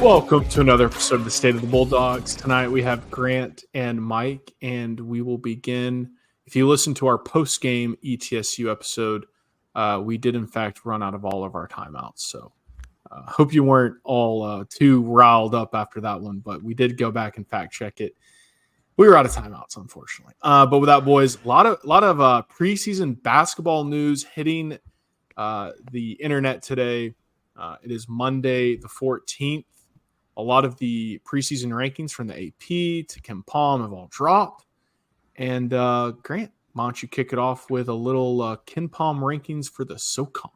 Welcome to another episode of the State of the Bulldogs. Tonight we have Grant and Mike, and we will begin. If you listen to our post-game ETSU episode, we did in fact run out of all of our timeouts. So hope you weren't all too riled up after that one, but we did go back and fact check it. We were out of timeouts, unfortunately. But with that, boys, a lot of preseason basketball news hitting the internet today. It is Monday the 14th. A lot of the preseason rankings from the AP to Ken Palm have all dropped. And Grant, why don't you kick it off with a little Ken Palm rankings for the SoCon?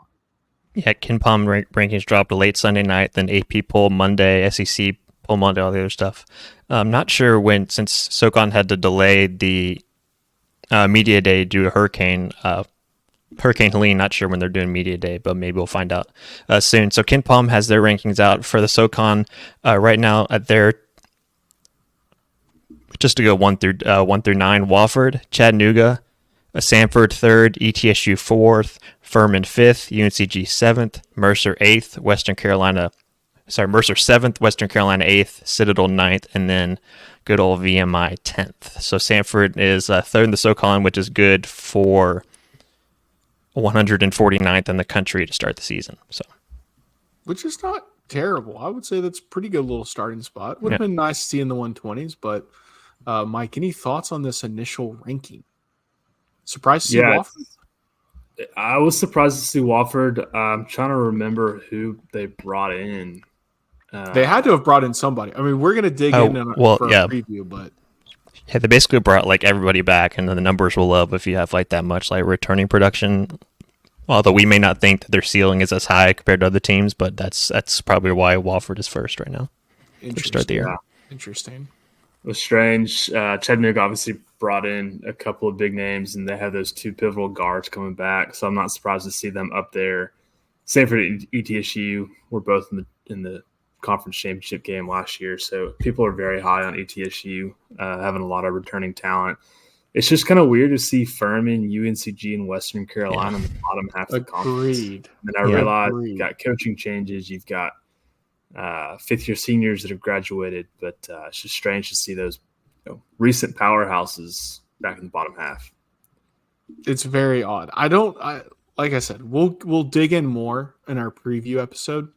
Yeah, Ken Palm rankings dropped late Sunday night, then AP poll Monday, SEC poll Monday, all the other stuff. I'm not sure when, since SoCon had to delay the media day due to Hurricane Helene, not sure when they're doing media day, but maybe we'll find out soon. So Ken Palm has their rankings out for the SoCon right now at their, just to go 1 through 9, Wofford, Chattanooga, Samford 3rd, ETSU 4th, Furman 5th, UNCG 7th, Mercer 8th, Mercer 7th, Western Carolina 8th, Citadel 9th, and then good old VMI 10th. So Samford is 3rd in the SoCon, which is good for 149th in the country to start the season. So, which is not terrible. I would say that's a pretty good little starting spot. Would have been nice to see in the 120s, but Mike, any thoughts on this initial ranking? Surprised to see Wofford? I was surprised to see Wofford. I'm trying to remember who they brought in. They had to have brought in somebody. I mean, we're going to dig in for a preview, but yeah, they basically brought like everybody back, and then the numbers will love if you have like that much like returning production. Although we may not think that their ceiling is as high compared to other teams, but that's probably why Wofford is first right now. To start the year. Yeah. Interesting. It was strange. Chattanooga obviously brought in a couple of big names, and they have those two pivotal guards coming back, so I'm not surprised to see them up there. Samford and ETSU were both in the conference championship game last year, so people are very high on ETSU, having a lot of returning talent. It's just kind of weird to see Furman, UNCG, and Western Carolina in the bottom half of the conference. And I realize you've got coaching changes, you've got fifth-year seniors that have graduated, but it's just strange to see those recent powerhouses back in the bottom half. It's very odd. Like I said, we'll dig in more in our preview episode.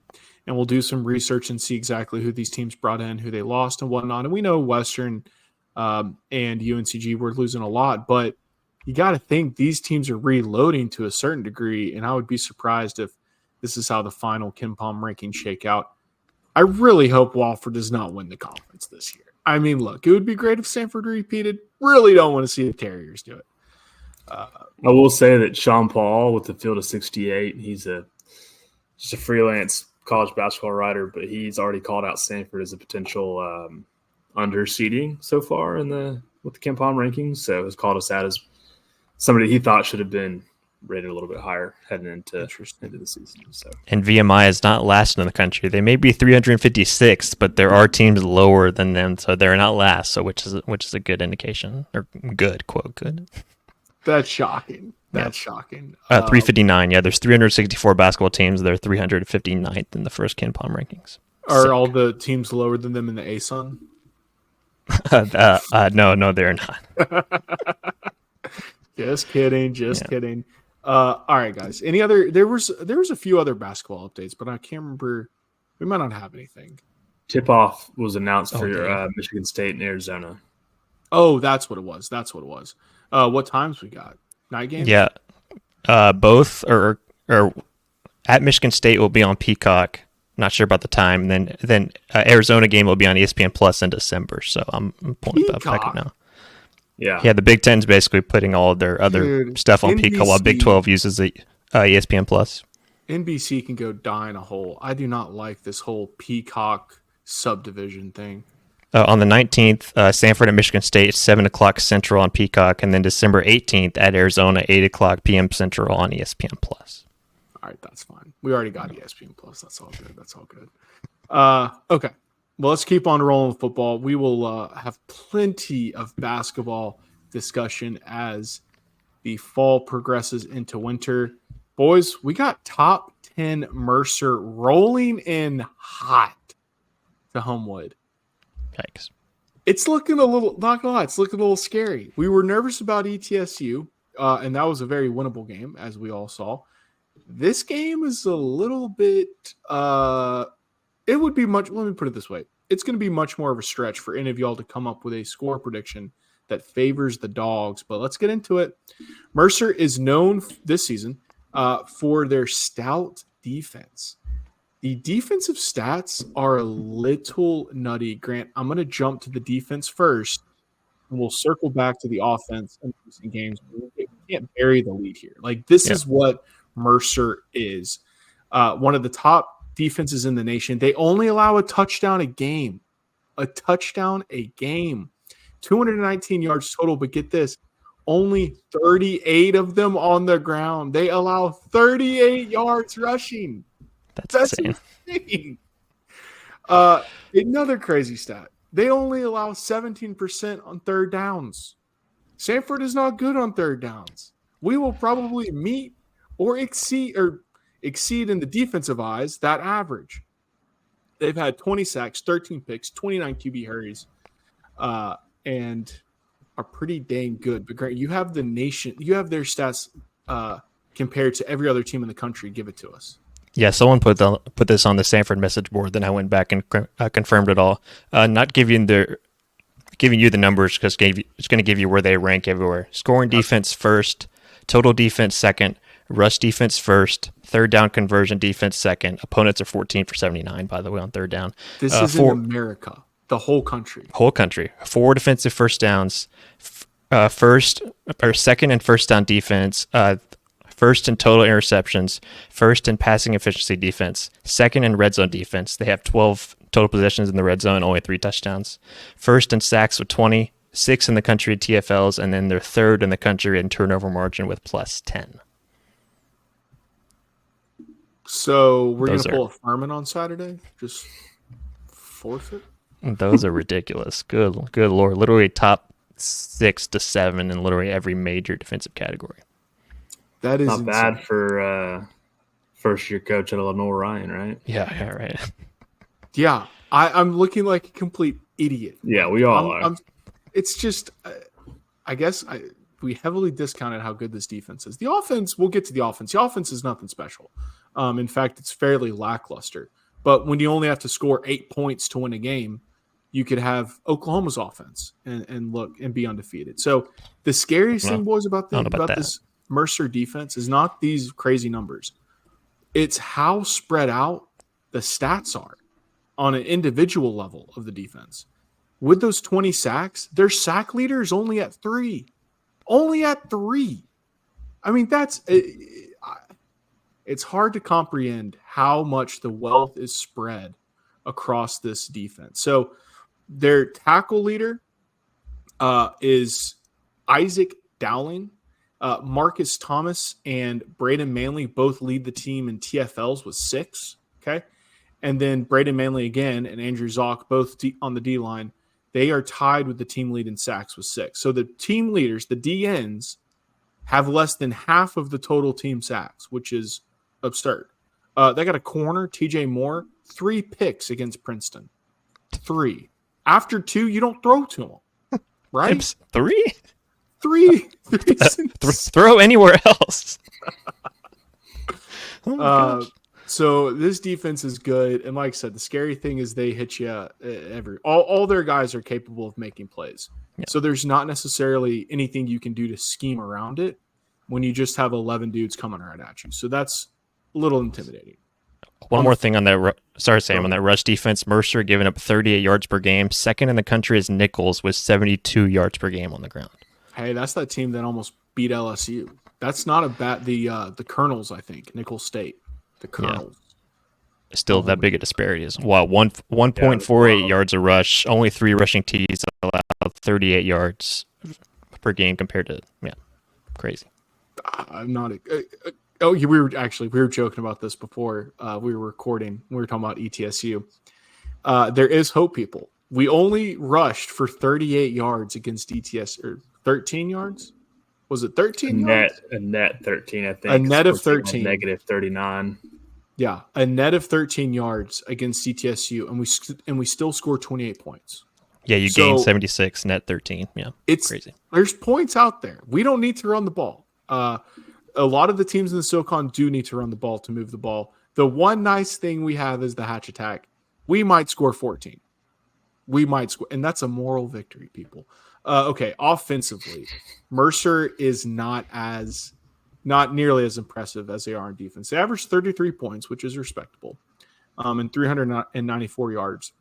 And we'll do some research and see exactly who these teams brought in, who they lost, and whatnot. And we know Western and UNCG were losing a lot, but you got to think these teams are reloading to a certain degree, and I would be surprised if this is how the final Ken Palm rankings shake out. I really hope Wofford does not win the conference this year. I mean, look, it would be great if Samford repeated. Really don't want to see the Terriers do it. I will say that Sean Paul with the field of 68, he's just a freelance college basketball writer, but he's already called out Samford as a potential underseeding so far with the Ken Palm rankings. So has called us out as somebody he thought should have been rated a little bit higher heading into the season. So, and VMI is not last in the country. They may be 356th, but there are teams lower than them, so they're not last. So which is a good indication, or good quote good. That's shocking. That's shocking. 359. Yeah, there's 364 basketball teams. They're 359th in the first Ken Palm rankings. Are all the teams lower than them in the ASUN? No, they're not. Just kidding. Kidding. All right, guys. Any other? There was a few other basketball updates, but I can't remember. We might not have anything. Tip-off was announced for Michigan State and Arizona. Oh, that's what it was. What times we got? Night games? Yeah. Both or at Michigan State will be on Peacock. Not sure about the time. And then Arizona game will be on ESPN Plus in December. So I'm pulling it back up now. Yeah, the Big Ten's basically putting all of their other stuff on Peacock while Big 12 uses the ESPN Plus. NBC can go die in a hole. I do not like this whole Peacock subdivision thing. On the 19th, Samford at Michigan State, 7 o'clock Central on Peacock, and then December 18th at Arizona, 8 o'clock p.m. Central on ESPN Plus. All right, that's fine. We already got ESPN Plus. That's all good. Okay. Well, let's keep on rolling with football. We will have plenty of basketball discussion as the fall progresses into winter. Boys, we got top 10 Mercer rolling in hot. to Homewood. Yikes. It's looking a little, not gonna lie, it's looking a little scary. We were nervous about ETSU, and that was a very winnable game, as we all saw. This game is a little bit, it would be much, let me put it this way. It's going to be much more of a stretch for any of y'all to come up with a score prediction that favors the Dogs. But let's get into it. Mercer is known this season for their stout defense. The defensive stats are a little nutty. Grant, I'm going to jump to the defense first, and we'll circle back to the offense in recent games. We can't bury the lead here. Like, this is what Mercer is. One of the top defenses in the nation. They only allow a touchdown a game. 219 yards total, but get this, only 38 of them on the ground. They allow 38 yards rushing. That's insane. Another crazy stat. They only allow 17% on third downs. Samford is not good on third downs. We will probably meet or exceed in the defensive eyes that average. They've had 20 sacks, 13 picks, 29 QB hurries, and are pretty dang good. But Grant, you have their stats compared to every other team in the country. Give it to us. Yeah, someone put this on the Samford message board. Then I went back and confirmed it all. Not giving you the numbers because it's going to give you where they rank everywhere. Scoring defense first, total defense second, rush defense first, third down conversion defense second. Opponents are 14 for 79, by the way, on third down. This is in America, the whole country. 4 defensive first downs, second and first down defense, first in total interceptions, first in passing efficiency defense, second in red zone defense. They have 12 total possessions in the red zone, only 3 touchdowns. First in sacks with 20, 6 in the country at TFLs, and then they're third in the country in turnover margin with plus 10. So we're going to pull a Furman on Saturday? Just forfeit? Those are ridiculous. Good Lord. Literally top 6 to 7 in literally every major defensive category. That is not bad for first-year coach at Lenore Ryan, right? Yeah, right. Yeah, I'm looking like a complete idiot. Yeah, we all are. It's just, I guess we heavily discounted how good this defense is. The offense, we'll get to the offense. The offense is nothing special. In fact, it's fairly lackluster. But when you only have to score 8 points to win a game, you could have Oklahoma's offense and be undefeated. So the scariest thing, boys, about this Mercer defense is not these crazy numbers. It's how spread out the stats are on an individual level of the defense. With those 20 sacks, their sack leader is only at 3. Only at 3. I mean, it's hard to comprehend how much the wealth is spread across this defense. So their tackle leader is Isaac Dowling. Marcus Thomas and Braden Manley both lead the team in TFLs with 6. Okay. And then Braden Manley again and Andrew Zock, both on the D line, they are tied with the team lead in sacks with 6. So the team leaders, the DNs, have less than half of the total team sacks, which is absurd. They got a corner, TJ Moore, 3 picks against Princeton. 3. After 2, you don't throw to them. Right? 3? 3. Throw anywhere else. So this defense is good, and like I said, the scary thing is they hit you all their guys are capable of making plays. Yeah. So there's not necessarily anything you can do to scheme around it when you just have 11 dudes coming right at you. So that's a little intimidating. One more thing on that. Sorry, Sam, on that rush defense, Mercer giving up 38 yards per game. Second in the country is Nichols with 72 yards per game on the ground. Hey, that's that team that almost beat LSU. That's not a bad. The Colonels, I think, Nicholls State. The Colonels. Yeah. Still that big a disparity is. Wow, 1.48 yards a rush, only 3 rushing TDs allowed 38 yards per game compared to crazy. I'm not. We were joking about this before we were recording. We were talking about ETSU. There is hope, people. We only rushed for 38 yards against ETS, or 13 yards. Was it 13 yards? A net 13, I think. A net of 13. Negative 39. Yeah, a net of 13 yards against CTSU, and we still score 28 points. Yeah, you gained 76, net 13. Yeah, it's crazy. There's points out there. We don't need to run the ball. A lot of the teams in the SoCon do need to run the ball to move the ball. The one nice thing we have is the hatch attack. We might score 14. We might score, and that's a moral victory, people. Okay, offensively, Mercer is not nearly as impressive as they are on defense. They average 33 points, which is respectable, and 394 yards.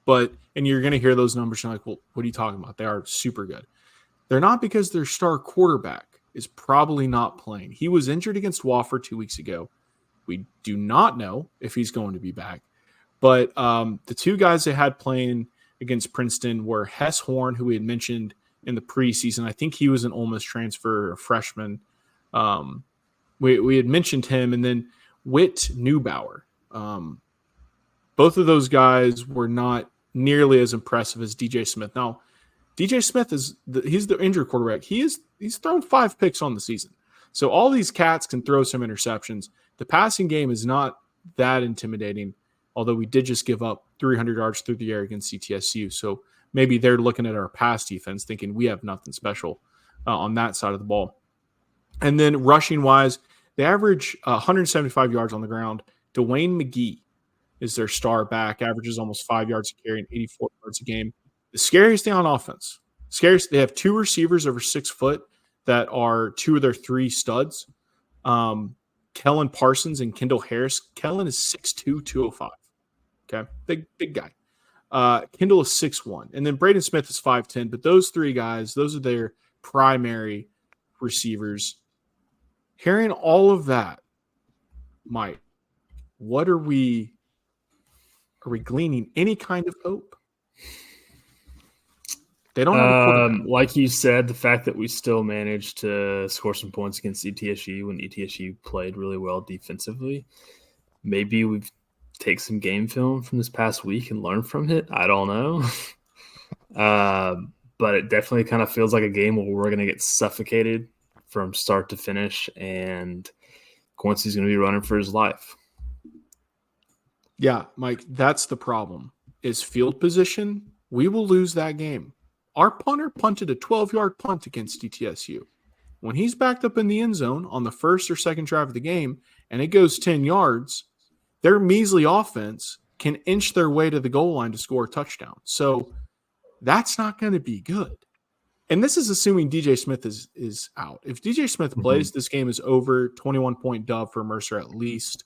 And you're going to hear those numbers and you're like, well, what are you talking about? They are super good. They're not because their star quarterback is probably not playing. He was injured against Wofford 2 weeks ago. We do not know if he's going to be back. But the two guys they had playing against Princeton were Hess Horn, who we had mentioned in the preseason. I think he was an Ole Miss transfer, a freshman. We had mentioned him, and then Whit Neubauer. Both of those guys were not nearly as impressive as DJ Smith. Now, DJ Smith he's the injured quarterback. He's thrown 5 picks on the season. So all these cats can throw some interceptions. The passing game is not that intimidating, although we did just give up 300 yards through the air against CTSU. So maybe they're looking at our pass defense thinking we have nothing special on that side of the ball. And then rushing-wise, they average 175 yards on the ground. Dwayne McGee is their star back, averages almost 5 yards a carry and 84 yards a game. The scariest thing on offense, they have 2 receivers over 6 foot that are 2 of their 3 studs. Kellen Parsons and Kendall Harris. Kellen is 6'2", 205. Okay, big guy. Kendall is 6'1", and then Braden Smith is 5'10". But those 3 guys, those are their primary receivers. Hearing all of that, Mike, what are we gleaning any kind of hope? They don't have a quarterback. Like you said, the fact that we still managed to score some points against ETSU when ETSU played really well defensively. Maybe we've take some game film from this past week and learn from it. I don't know. But it definitely kind of feels like a game where we're going to get suffocated from start to finish, and Quincy's going to be running for his life. Yeah, Mike, that's the problem. Is field position, we will lose that game. Our punter punted a 12-yard punt against ETSU. When he's backed up in the end zone on the first or second drive of the game and it goes 10 yards, their measly offense can inch their way to the goal line to score a touchdown. So that's not going to be good. And this is assuming DJ Smith is out. If DJ Smith plays, this game is over, 21-point dub for Mercer at least.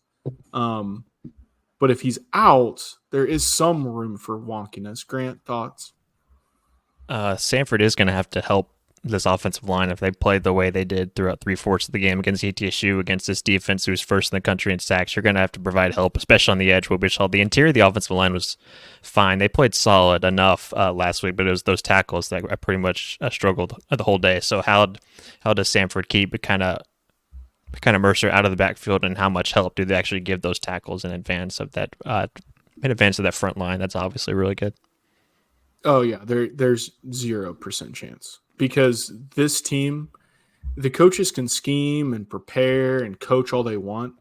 But if he's out, there is some room for wonkiness. Grant, thoughts? Samford is going to have to help this offensive line if they played the way they did throughout 3/4 of the game against ETSU, against this defense who's first in the country in sacks. You're going to have to provide help, especially on the edge. What we saw, the interior of the offensive line was fine. They played solid enough last week, but it was those tackles that I pretty much struggled the whole day. So how does Samford keep kind of Mercer out of the backfield, and how much help do they actually give those tackles in advance of that front line? That's obviously really good. Oh yeah, there's 0% chance, because this team, the coaches can scheme and prepare and coach all they want.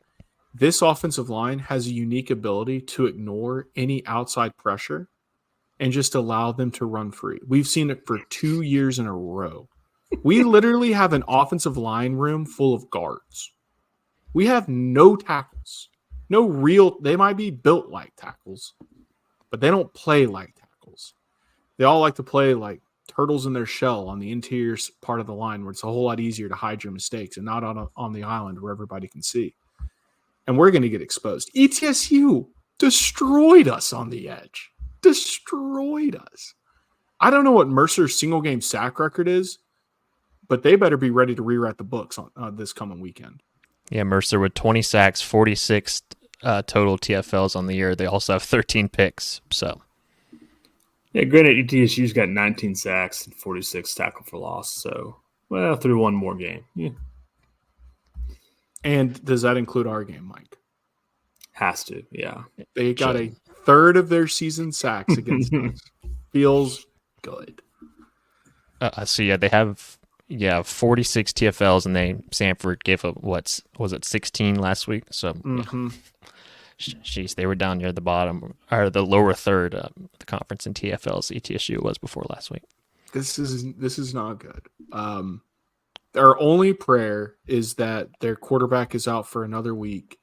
This offensive line has a unique ability to ignore any outside pressure and just allow them to run free. We've seen it for 2 years in a row. We literally have an offensive line room full of guards. We have no tackles. They might be built like tackles, but they don't play like tackles. They all like to play like turtles in their shell on the interior part of the line, where it's a whole lot easier to hide your mistakes and not on the island where everybody can see. And we're going to get exposed. ETSU destroyed us on the edge. Destroyed us. I don't know what Mercer's single game sack record is, but they better be ready to rewrite the books on this coming weekend. Yeah, Mercer with 20 sacks, 46 total TFLs on the year. They also have 13 picks. So, yeah, granted, ETSU's got 19 sacks and 46 tackle for loss. So, well, through one more game. Yeah. And does that include our game, Mike? Has to, yeah. They got a third of their season sacks against us. Feels good. So, yeah, they have Yeah, 46 TFLs, and Samford gave up, what was it, 16 last week? So, jeez, they were down near the bottom, or the lower third of the conference in TFLs. ETSU was before last week. This is not good. Our only prayer is that their quarterback is out for another week,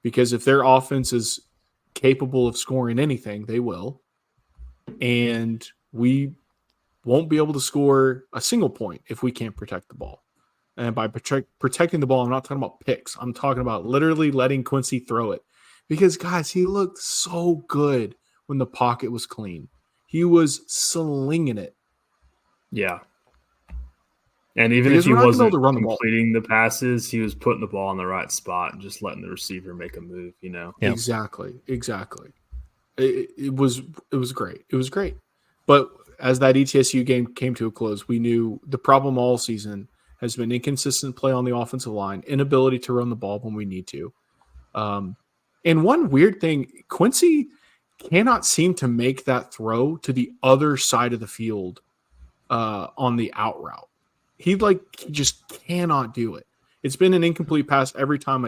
because if their offense is capable of scoring anything, they will. And we won't be able to score a single point if we can't protect the ball. And by protecting the ball, I'm not talking about picks. I'm talking about literally letting Quincy throw it. Because, guys, he looked so good when the pocket was clean. He was slinging it. Yeah. And even Because if he we're not gonna be wasn't able to run the ball. completing the passes, he was putting the ball in the right spot and just letting the receiver make a move, you know? Yeah. Exactly. It was great. It was great. But as that ETSU game came to a close, we knew the problem all season has been inconsistent play on the offensive line, inability to run the ball when we need to. And one weird thing, Quincy cannot seem to make that throw to the other side of the field on the out route. He just cannot do it. It's been an incomplete pass every time.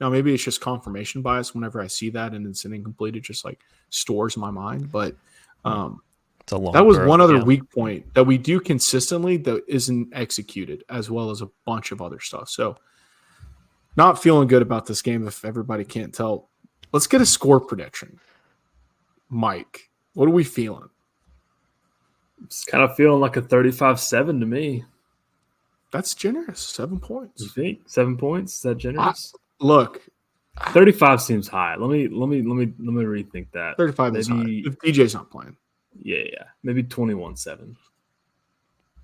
Now maybe it's just confirmation bias. Whenever I see that and it's an incomplete, it just like stores in my mind. But it's a long that was throw, one other yeah. weak point that we do consistently that isn't executed, as well as a bunch of other stuff. So not feeling good about this game if everybody can't tell. Let's get a score prediction. Mike, what are we feeling? It's kind of feeling like a 35-7 to me. That's generous. 7 points. You think 7 points? Is that generous? Look, 35 seems high. Let me rethink that. 35 is high. If DJ's not playing. Yeah. Maybe 21-7.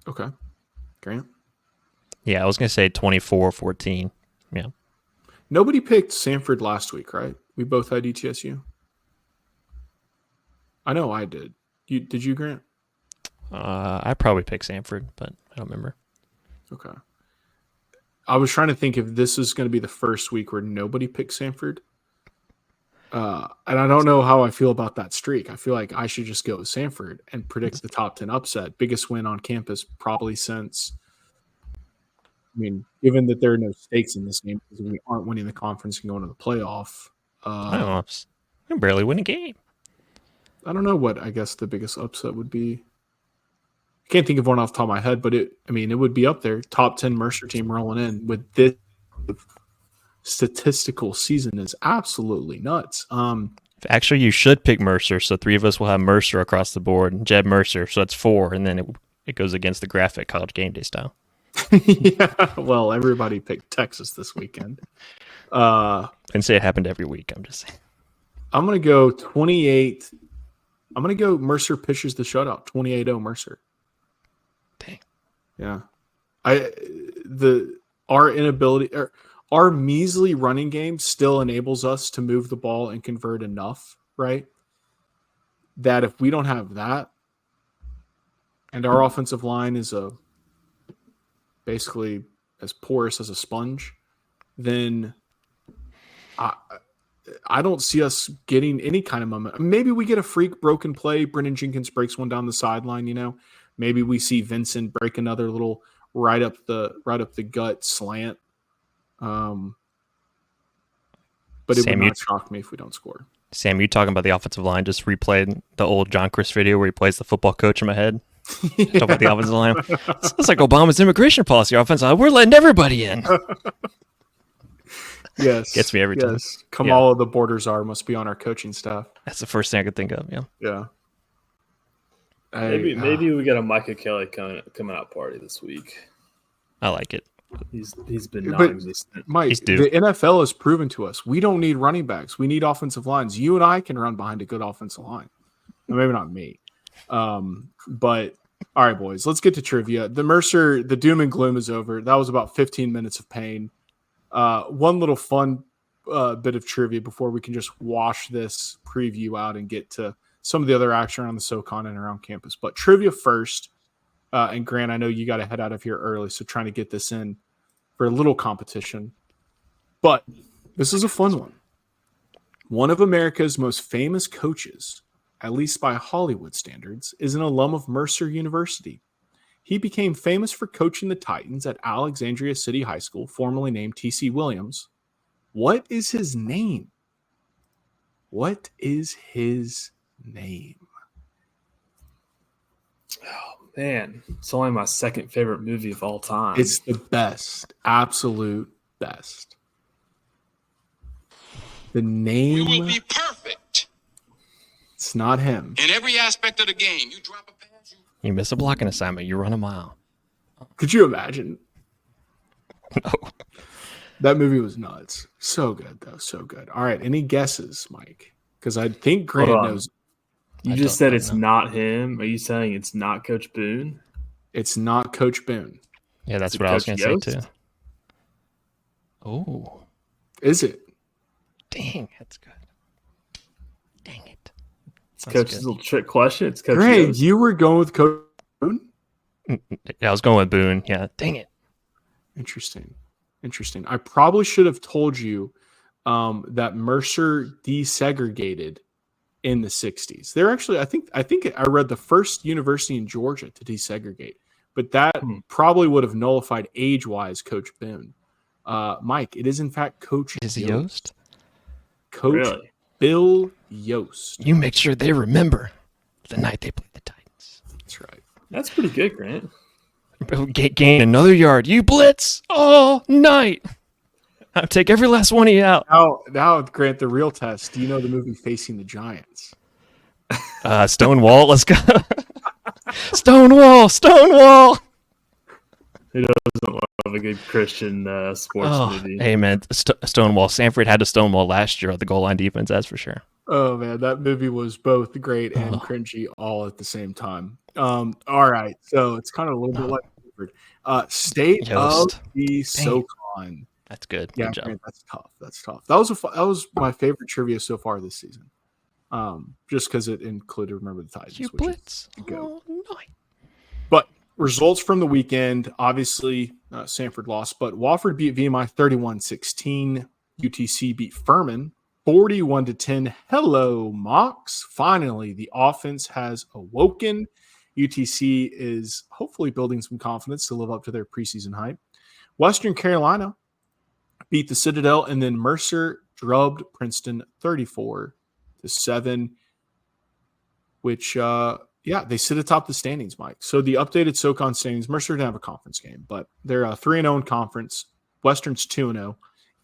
Okay. Grant? Yeah, I was going to say 24-14. Yeah. Nobody picked Samford last week, right? We both had ETSU. I know I did. Did you, Grant? I probably picked Samford, but I don't remember. Okay. I was trying to think if this is going to be the first week where nobody picked Samford. And I don't know how I feel about that streak. I feel like I should just go with Samford and predict the top 10 upset. Biggest win on campus probably since, given that there are no stakes in this game because we aren't winning the conference and going to the playoff. Playoffs. We barely win a game. I don't know what I guess the biggest upset would be. I can't think of one off the top of my head, but it would be up there. Top 10 Mercer team rolling in with this statistical season is absolutely nuts. Actually, you should pick Mercer, so 3 of us will have Mercer across the board. Jeb Mercer, so that's 4, and then it goes against the graphic college game day style. Yeah, well, everybody picked Texas this weekend. And say it happened every week. I'm just saying. I'm going to go 28. I'm going to go Mercer pitches the shutout, 28-0 Mercer. Dang. Yeah. Our measly running game still enables us to move the ball and convert enough, right? That if we don't have that, and our offensive line is basically as porous as a sponge, then I don't see us getting any kind of momentum. Maybe we get a freak broken play. Brendan Jenkins breaks one down the sideline, Maybe we see Vincent break another little right up the gut slant. But it would not shock me if we don't score. Sam, you talking about the offensive line? Just replayed the old John Chris video where he plays the football coach in my head. Yeah. Talk about the offensive line. It's like Obama's immigration policy. Our offensive line, we're letting everybody in. Yes, gets me every time. Kamala, the borders must be on our coaching staff. That's the first thing I could think of. Yeah. Maybe we got a Micah Kelly coming out party this week. I like it. He's been non-existent. Mike, the NFL has proven to us we don't need running backs. We need offensive lines. You and I can run behind a good offensive line. Maybe not me. But all right, boys, let's get to trivia. The Mercer, the doom and gloom is over. That was about 15 minutes of pain. One little fun bit of trivia before we can just wash this preview out and get to some of the other action around the SoCon and around campus. But trivia first. And Grant, I know you got to head out of here early, so trying to get this in for a little competition. But this is a fun one. One of America's most famous coaches, at least by Hollywood standards, is an alum of Mercer University. He became famous for coaching the Titans at Alexandria City High School, formerly named T.C. Williams. What is his name? What is his name? Oh, man. It's only my second favorite movie of all time. It's the best. Absolute best. The name. We will be perfect. It's not him. In every aspect of the game. You drop a pass. You miss a blocking assignment, you run a mile. Could you imagine? No. That movie was nuts. So good, though. So good. All right. Any guesses, Mike? Because I think Grant knows. You just said it's not him. Are you saying it's not Coach Boone? It's not Coach Boone. Yeah, that's what I was going to say, too. Oh. Is it? Dang, that's good. Dang it. It's Coach's little trick question. It's Coach Greg, Yost. you were going with Coach Boone? Yeah, I was going with Boone. Yeah, dang it. Interesting. I probably should have told you that Mercer desegregated in the 60s. They're actually, I think I read the first university in Georgia to desegregate, but that probably would have nullified age-wise Coach Boone. Mike, it is in fact Coach Yost? Coach Really? Bill Yost. You make sure they remember the night they played the Titans. That's right. That's pretty good, Grant. Gain another yard. You blitz all night. I'll take every last one of you out. Now, Grant, the real test. Do you know the movie Facing the Giants? Stonewall, let's go. Stonewall. Who doesn't love a good Christian sports movie? Hey, man, Stonewall. Samford had a Stonewall last year on the goal line defense, that's for sure. Oh, man, that movie was both great and cringy all at the same time. All right, so it's kind of a little bit like State Yost. of the SoCon. That's good. Yeah, Good job. man, that's tough. That was my favorite trivia so far this season. Just because it included Remember the Titans. You blitz all night. But results from the weekend, obviously, Samford lost, but Wofford beat VMI 31-16. UTC beat Furman 41-10. Hello, Mox. Finally, the offense has awoken. UTC is hopefully building some confidence to live up to their preseason hype. Western Carolina beat the Citadel, and then Mercer drubbed Princeton 34-7, which, they sit atop the standings, Mike. So the updated SoCon standings, Mercer didn't have a conference game, but they're 3-0 in conference. Western's 2-0.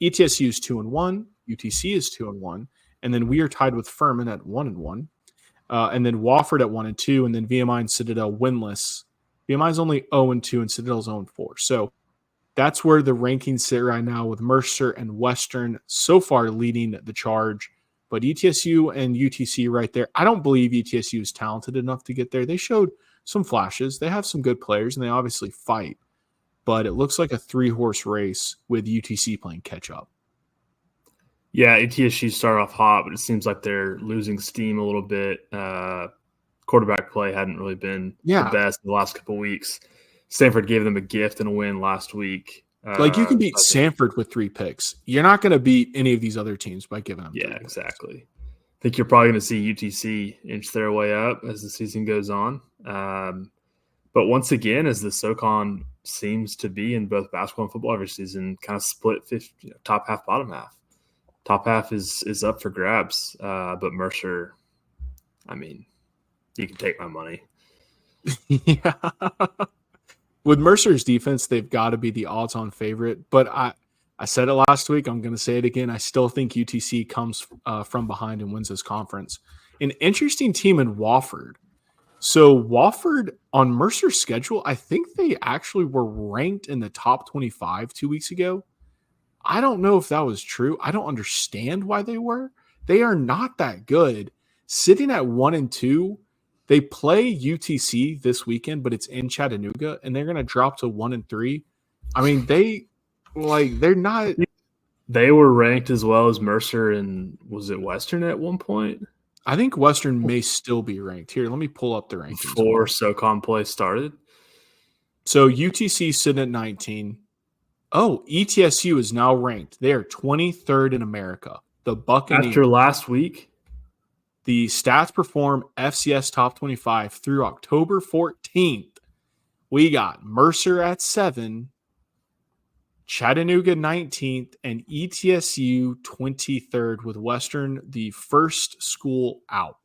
ETSU is 2-1. UTC is 2-1. And then we are tied with Furman at 1-1. And then Wofford at 1-2. And then VMI and Citadel winless. VMI is only 0-2 and Citadel's 0-4. So that's where the rankings sit right now, with Mercer and Western so far leading the charge. But ETSU and UTC right there. I don't believe ETSU is talented enough to get there. They showed some flashes. They have some good players, and they obviously fight. But it looks like a 3-horse race with UTC playing catch-up. Yeah, ETSU started off hot, but it seems like they're losing steam a little bit. Quarterback play hadn't really been the best in the last couple of weeks. Samford gave them a gift and a win last week. You can beat Samford with 3 picks. You're not going to beat any of these other teams by giving them 3 picks. Exactly. I think you're probably going to see UTC inch their way up as the season goes on. But once again, as the SoCon seems to be in both basketball and football every season, kind of split 50, top half, bottom half. Top half is up for grabs. But Mercer, I mean, you can take my money. Yeah. With Mercer's defense, they've got to be the odds-on favorite. But I said it last week. I'm going to say it again. I still think UTC comes from behind and wins this conference. An interesting team in Wofford. So Wofford, on Mercer's schedule, I think they actually were ranked in the top 25 2 weeks ago. I don't know if that was true. I don't understand why they were. They are not that good. Sitting at 1-2, they play UTC this weekend, but it's in Chattanooga, and they're going to drop to 1-3. I mean, they're not. They were ranked as well as Mercer, and was it Western at one point? I think Western may still be ranked. Here, let me pull up the rankings. Before SoCon play started. So UTC sitting at 19. Oh, ETSU is now ranked. They are 23rd in America. The Buccaneers. After last week? The Stats Perform FCS Top 25 through October 14th. We got Mercer at 7, Chattanooga 19th, and ETSU 23rd, with Western the first school out.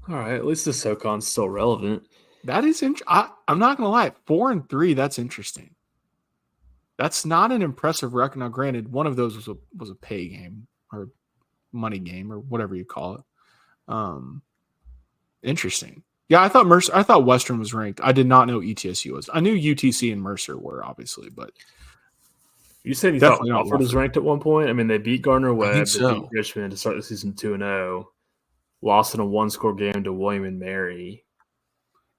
All right, at least the SoCon's still relevant. That is interesting. I'm not going to lie. 4-3, that's interesting. That's not an impressive record. Now, granted, one of those was a pay game or money game or whatever you call it. Interesting. Yeah, I thought Western was ranked. I did not know ETSU was. I knew UTC and Mercer were, obviously, but you said you thought Samford was ranked at one point. I mean, they beat Gardner-Webb, they beat Richmond to start the season 2-0, lost in a 1-score game to William and Mary.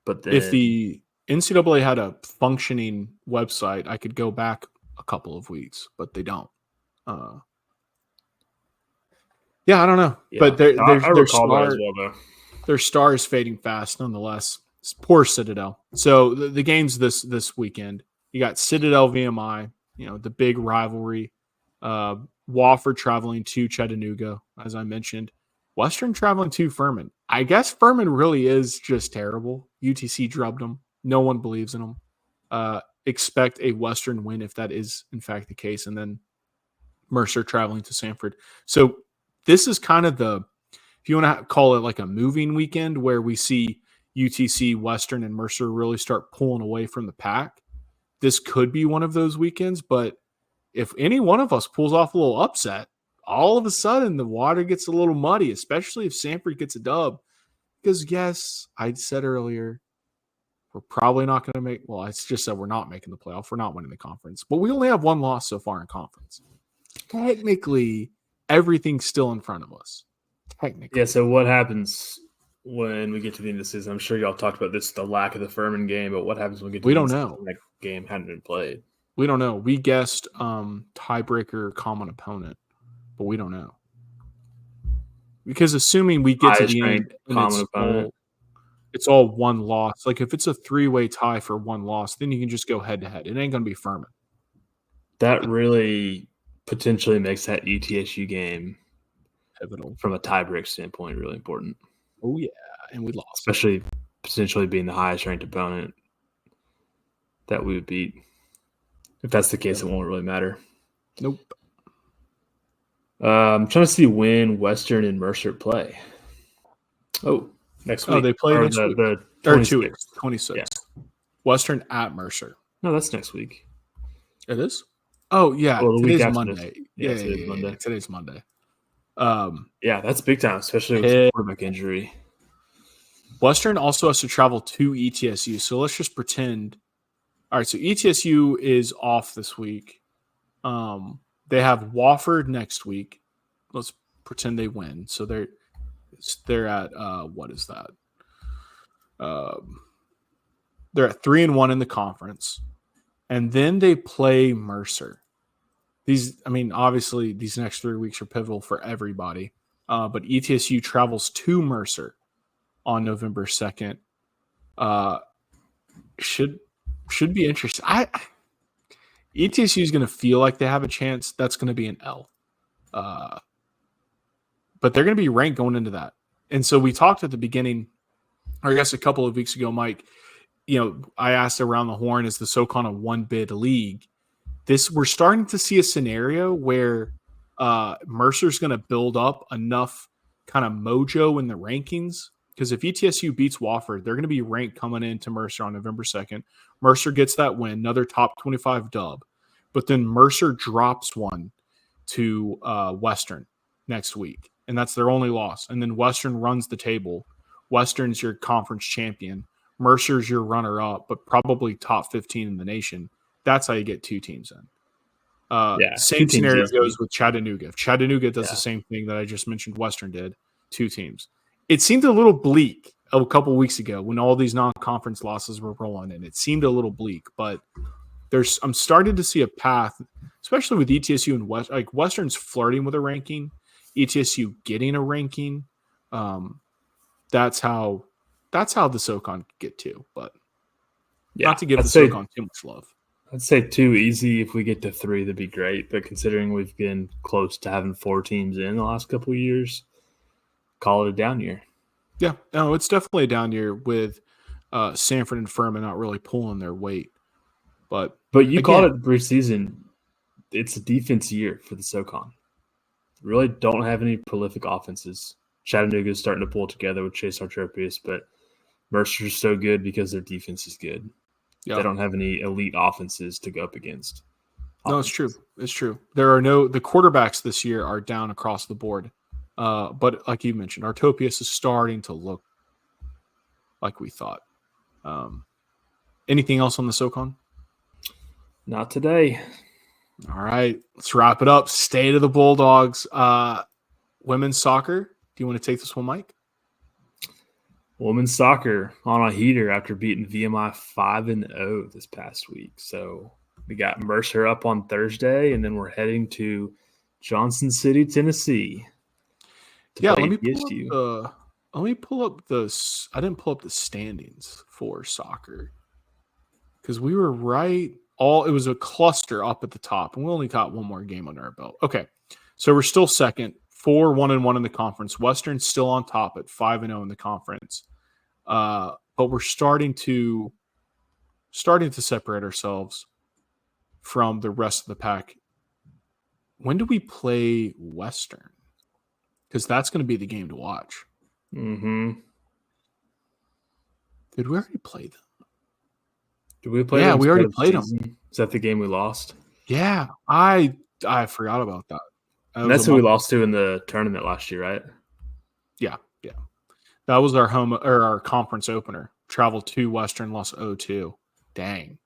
But then, if the NCAA had a functioning website, I could go back a couple of weeks, but they don't. Yeah, I don't know. Yeah. But their star is fading fast nonetheless. Poor Citadel. So the games this weekend, you got Citadel VMI, the big rivalry. Wofford traveling to Chattanooga, as I mentioned. Western traveling to Furman. I guess Furman really is just terrible. UTC drubbed them. No one believes in them. Expect a Western win if that is, in fact, the case. And then Mercer traveling to Samford. So this is kind of if you want to call it like a moving weekend where we see UTC, Western, and Mercer really start pulling away from the pack. This could be one of those weekends, but if any one of us pulls off a little upset, all of a sudden the water gets a little muddy, especially if Samford gets a dub. Because, yes, I said earlier, we're probably not going to make – well, it's just that we're not making the playoff. We're not winning the conference. But we only have one loss so far in conference. Technically, everything's still in front of us. Technically. Yeah, so what happens when we get to the end of the season? I'm sure y'all talked about this, the lack of the Furman game, but what happens when we get to the end of the season? That game hadn't been played. We don't know. We guessed tiebreaker common opponent, but we don't know. Because assuming we get to the end and it's all one loss. Like if it's a 3-way tie for one loss, then you can just go head-to-head. It ain't going to be Furman. That really potentially makes that ETSU game pivotal from a tiebreak standpoint, really important. Oh, yeah, and we lost. Especially potentially being the highest-ranked opponent that we would beat. If that's the case, it won't really matter. Nope. I'm trying to see when Western and Mercer play. Oh, next week. Oh, they play next week. The 2 weeks. 26. Yeah. Western at Mercer. No, that's next week. It is? Oh, yeah. Well, today's Monday. Today's Monday. Yeah, today's Monday. Yeah, that's big time, especially with the quarterback injury. Western also has to travel to ETSU. So let's just pretend. All right, so ETSU is off this week. They have Wofford next week. Let's pretend they win. So they're at what is that? They're at 3-1 in the conference, and then they play Mercer. Obviously these next 3 weeks are pivotal for everybody. But ETSU travels to Mercer on November 2nd. Should be interesting. ETSU is going to feel like they have a chance. That's going to be an L. But they're going to be ranked going into that. And so we talked at the beginning, or I guess a couple of weeks ago, Mike, I asked around the horn, is the SoCon a one-bid league? We're starting to see a scenario where Mercer's going to build up enough kind of mojo in the rankings. Because if ETSU beats Wofford, they're going to be ranked coming into Mercer on November 2nd. Mercer gets that win, another top 25 dub. But then Mercer drops one to Western next week, and that's their only loss. And then Western runs the table. Western's your conference champion. Mercer's your runner-up, but probably top 15 in the nation. That's how you get 2 teams in. Same scenario goes with Chattanooga. If Chattanooga does the same thing that I just mentioned Western did, 2 teams. It seemed a little bleak a couple of weeks ago when all these non-conference losses were rolling in. It seemed a little bleak, but I'm starting to see a path, especially with ETSU and Western's flirting with a ranking, ETSU getting a ranking. That's how the SoCon get to, but not to give the SoCon too much love. I'd say 2 easy. If we get to 3, that'd be great. But considering we've been close to having 4 teams in the last couple of years, call it a down year. Yeah, no, it's definitely a down year with Samford and Furman not really pulling their weight. But you again, called it preseason. It's a defense year for the SoCon. Really don't have any prolific offenses. Chattanooga is starting to pull together with Chase Artropius, but Mercer's so good because their defense is good. yeah. They don't have any elite offenses to go up against. No, it's true. It's true. The quarterbacks this year are down across the board. But like you mentioned, Artopius is starting to look like we thought. Anything else on the SoCon? Not today. All right, let's wrap it up. State of the Bulldogs. Women's soccer. Do you want to take this one, Mike? Women's soccer on a heater after beating VMI 5-0 this past week. So we got Mercer up on Thursday, and then we're heading to Johnson City, Tennessee. Let me pull up the. I didn't pull up the standings for soccer because we were right. It was a cluster up at the top, and we only got one more game under our belt. Okay, so we're still second, 4-1-1 in the conference. Western's still on top at 5-0 in the conference, but we're starting to separate ourselves from the rest of the pack. When do we play Western? Because that's going to be the game to watch. Mm-hmm. Did we already play them? Did we play? Yeah, we already played them. Is that the game we lost? Yeah, I forgot about that. That's who we lost to in the tournament last year, right? Yeah. That was our home or our conference opener. Traveled to Western, lost 0-2. Dang.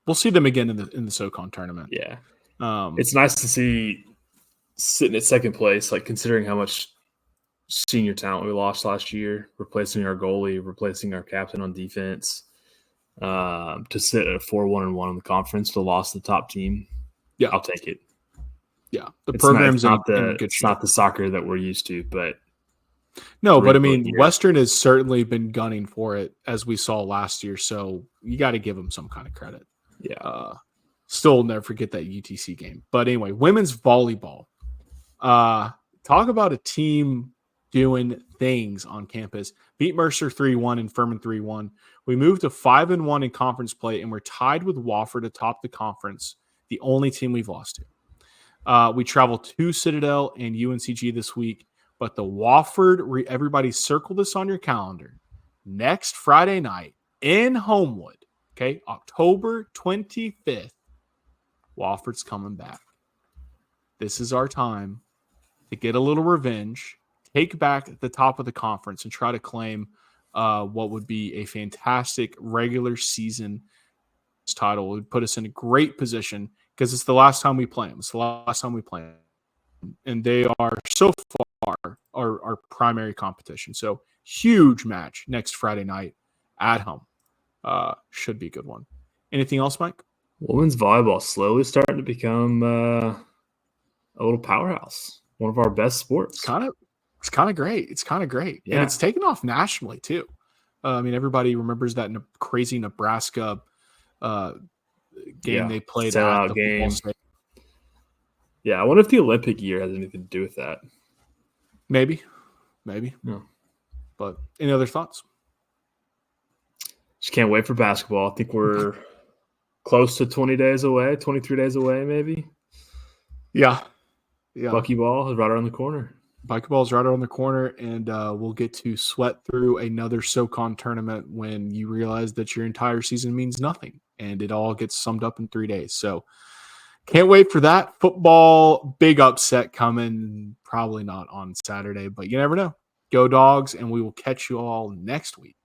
We'll see them again in the SoCon tournament. Yeah. It's nice to see sitting at second place, like considering how much senior talent we lost last year, replacing our goalie, replacing our captain on defense. To sit at 4-1-1 in the conference to lost the top team. Yeah, I'll take it. Yeah, the program's not in good shape. It's not the soccer that we're used to, but no, but I mean, Western has certainly been gunning for it as we saw last year. So you got to give them some kind of credit. Yeah. Still never forget that UTC game. But anyway, women's volleyball. Talk about a team doing things on campus. Beat Mercer 3-1 and Furman 3-1. We moved to 5-1 in conference play, and we're tied with Wofford atop the conference, the only team we've lost to. We travel to Citadel and UNCG this week, but the Wofford, everybody circle this on your calendar, next Friday night in Homewood, okay, October 25th, Wofford's coming back. This is our time to get a little revenge, take back the top of the conference, and try to claim what would be a fantastic regular season title. It would put us in a great position because it's the last time we play them. It's the last time we play them. And they are so far our primary competition. So huge match next Friday night at home. Should be a good one. Anything else, Mike? Women's volleyball slowly starting to become a little powerhouse. One of our best sports. It's kind of great. Yeah. And it's taken off nationally, too. I mean, everybody remembers that crazy Nebraska game they played at the football stadium. Yeah, I wonder if the Olympic year has anything to do with that. Maybe. Yeah. But any other thoughts? Just can't wait for basketball. I think we're close to 20 days away, 23 days away, maybe. Yeah. Buckyball is right around the corner. Buckyball is right around the corner, and we'll get to sweat through another SoCon tournament when you realize that your entire season means nothing, and it all gets summed up in 3 days. So can't wait for that. Football, big upset coming. Probably not on Saturday, but you never know. Go Dogs, and we will catch you all next week.